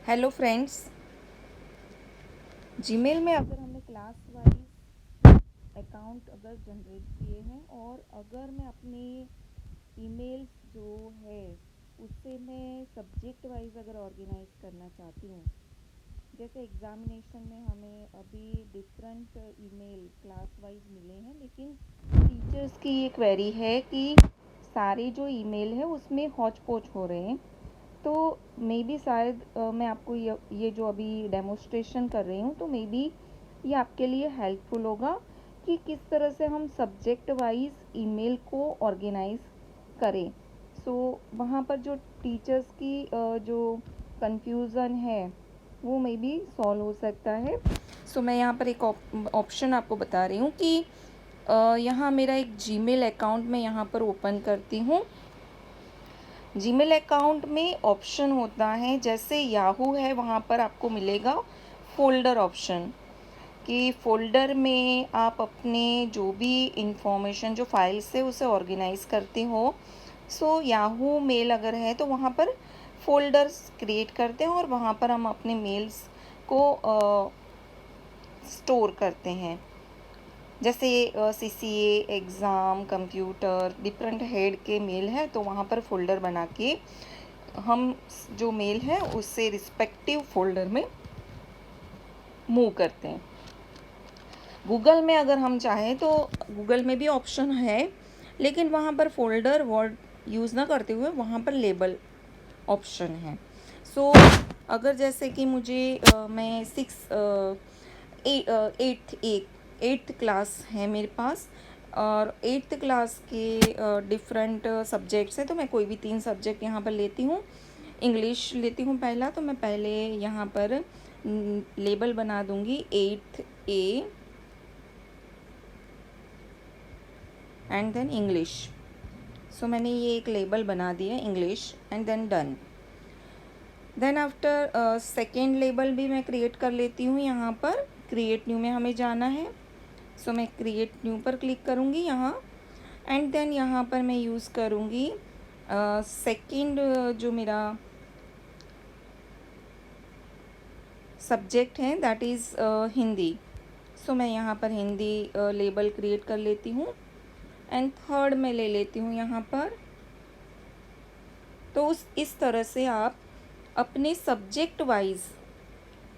Hello friends, Gmail में अगर हमने क्लास वाइज अकाउंट अगर जनरेट किए हैं और अगर मैं अपने ईमेल्स जो है उससे मैं सब्जेक्ट वाइज अगर ऑर्गेनाइज करना चाहती हूँ, जैसे एग्ज़ामिनेशन में हमें अभी डिफरेंट ईमेल क्लास वाइज मिले हैं, लेकिन टीचर्स की ये क्वेरी है कि सारे जो ईमेल है उसमें हौच पौच हो रहे हैं। तो मे बी शायद मैं आपको ये जो अभी डेमोस्ट्रेशन कर रही हूँ, तो मे बी ये आपके लिए हेल्पफुल होगा कि किस तरह से हम सब्जेक्ट वाइज ईमेल को ऑर्गेनाइज करें। वहाँ पर जो टीचर्स की जो कंफ्यूज़न है वो मे बी सॉल्व हो सकता है। मैं यहाँ पर एक ऑप्शन आपको बता रही हूँ कि यहाँ मेरा एक जीमेल अकाउंट मैं यहाँ पर ओपन करती हूँ। जीमेल अकाउंट में ऑप्शन होता है, जैसे याहू है वहाँ पर आपको मिलेगा फ़ोल्डर ऑप्शन, कि फ़ोल्डर में आप अपने जो भी इंफॉर्मेशन जो फाइल्स है उसे ऑर्गेनाइज़ करते हो। याहू मेल अगर है तो वहाँ पर फ़ोल्डर्स क्रिएट करते हैं और वहाँ पर हम अपने मेल्स को स्टोर करते हैं। जैसे CCA exam, computer, different head के मेल है तो वहाँ पर फ़ोल्डर बना के हम जो मेल है उससे रिस्पेक्टिव फ़ोल्डर में मूव करते हैं। गूगल में अगर हम चाहें तो गूगल में भी ऑप्शन है, लेकिन वहाँ पर फ़ोल्डर वर्ड यूज़ ना करते हुए वहाँ पर लेबल ऑप्शन है। अगर जैसे कि मुझे मैं एट्थ क्लास है मेरे पास और एट्थ क्लास के डिफरेंट सब्जेक्ट्स हैं, तो मैं कोई भी 3 सब्जेक्ट यहाँ पर लेती हूँ। इंग्लिश लेती हूँ पहला, तो मैं पहले यहाँ पर लेबल बना दूँगी 8th A and then English. मैंने ये एक लेबल बना दिया English and then done. Then after second label भी मैं क्रिएट कर लेती हूँ। यहाँ पर क्रिएट न्यू में हमें जाना है, मैं क्रिएट न्यू पर क्लिक करूँगी यहाँ एंड देन यहाँ पर मैं यूज़ करूँगी सेकेंड जो मेरा सब्जेक्ट है दैट इज़ हिंदी। मैं यहाँ पर हिंदी लेबल क्रिएट कर लेती हूँ एंड थर्ड में ले लेती हूँ यहाँ पर। तो इस तरह से आप अपने सब्जेक्ट वाइज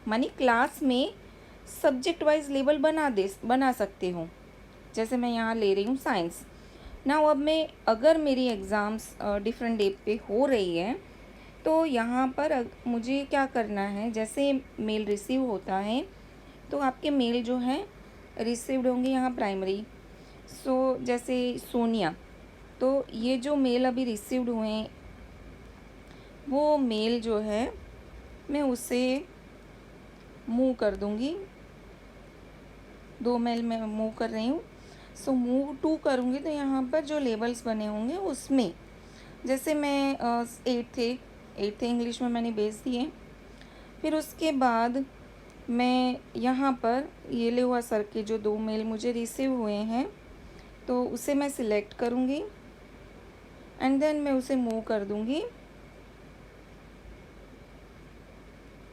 मानी क्लास में सब्जेक्ट वाइज लेबल बना सकते हो। जैसे मैं यहाँ ले रही हूँ साइंस। अब मैं अगर मेरी एग्ज़ाम्स डिफरेंट डे पे हो रही है तो यहाँ पर मुझे क्या करना है, जैसे मेल रिसीव होता है तो आपके मेल जो हैं रिसीव्ड होंगे यहाँ प्राइमरी। जैसे सोनिया, तो ये जो मेल अभी रिसीव्ड हुए हैं वो मेल जो है मैं उसे मूव कर दूँगी। 2 मेल में मूव कर रही हूँ। मूव टू करूँगी तो यहाँ पर जो लेबल्स बने होंगे उसमें, जैसे मैं एट्थ इंग्लिश में मैंने भेज दिए। फिर उसके बाद मैं यहाँ पर ये ले हुआ सर के जो 2 मेल मुझे रिसीव हुए हैं तो उसे मैं सिलेक्ट करूँगी एंड देन मैं उसे मूव कर दूँगी।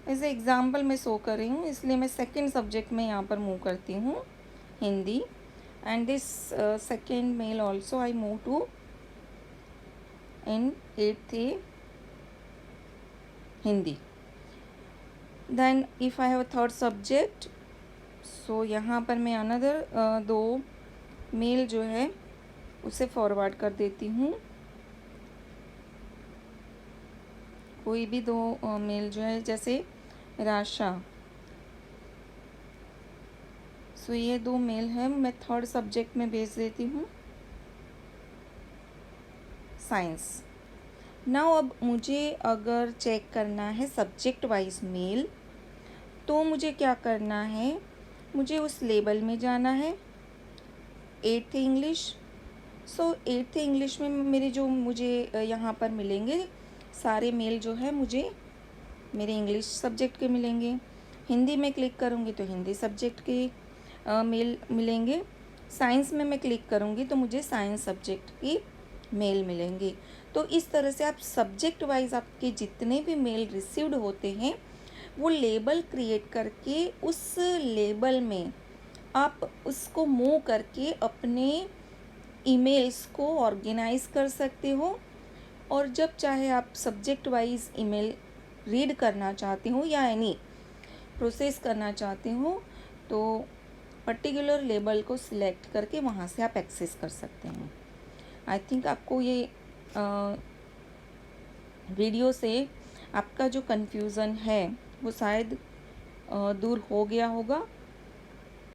एज ए एग्ज़ाम्पल मैं शो कर रही हूँ, इसलिए मैं सेकेंड सब्जेक्ट में यहाँ पर मूव करती हूँ Hindi and this second mail also I move to in 8th A Hindi. Then if I have a third subject, यहाँ पर मैं अनदर 2 मेल जो है उसे फॉरवर्ड कर देती हूँ। कोई भी 2 मेल जो है, जैसे राशा, ये 2 मेल है मैं थर्ड सब्जेक्ट में भेज देती हूँ साइंस। अब मुझे अगर चेक करना है सब्जेक्ट वाइज मेल, तो मुझे क्या करना है, मुझे उस लेबल में जाना है 8th इंग्लिश। 8th इंग्लिश में मेरे जो मुझे यहाँ पर मिलेंगे सारे मेल जो है मुझे मेरे इंग्लिश सब्जेक्ट के मिलेंगे। हिंदी में क्लिक करूँगी तो हिंदी सब्जेक्ट के मेल मिलेंगे। साइंस में मैं क्लिक करूँगी तो मुझे साइंस सब्जेक्ट की मेल मिलेंगे। तो इस तरह से आप सब्जेक्ट वाइज आपके जितने भी मेल रिसीव्ड होते हैं वो लेबल क्रिएट करके उस लेबल में आप उसको मूव करके अपने ईमेल्स को ऑर्गेनाइज कर सकते हो। और जब चाहे आप सब्जेक्ट वाइज ईमेल रीड करना चाहते हो या एनी प्रोसेस करना चाहते हो तो पर्टिकुलर लेबल को सिलेक्ट करके वहाँ से आप एक्सेस कर सकते हैं। आई थिंक आपको ये वीडियो से आपका जो कन्फ्यूज़न है वो शायद दूर हो गया होगा।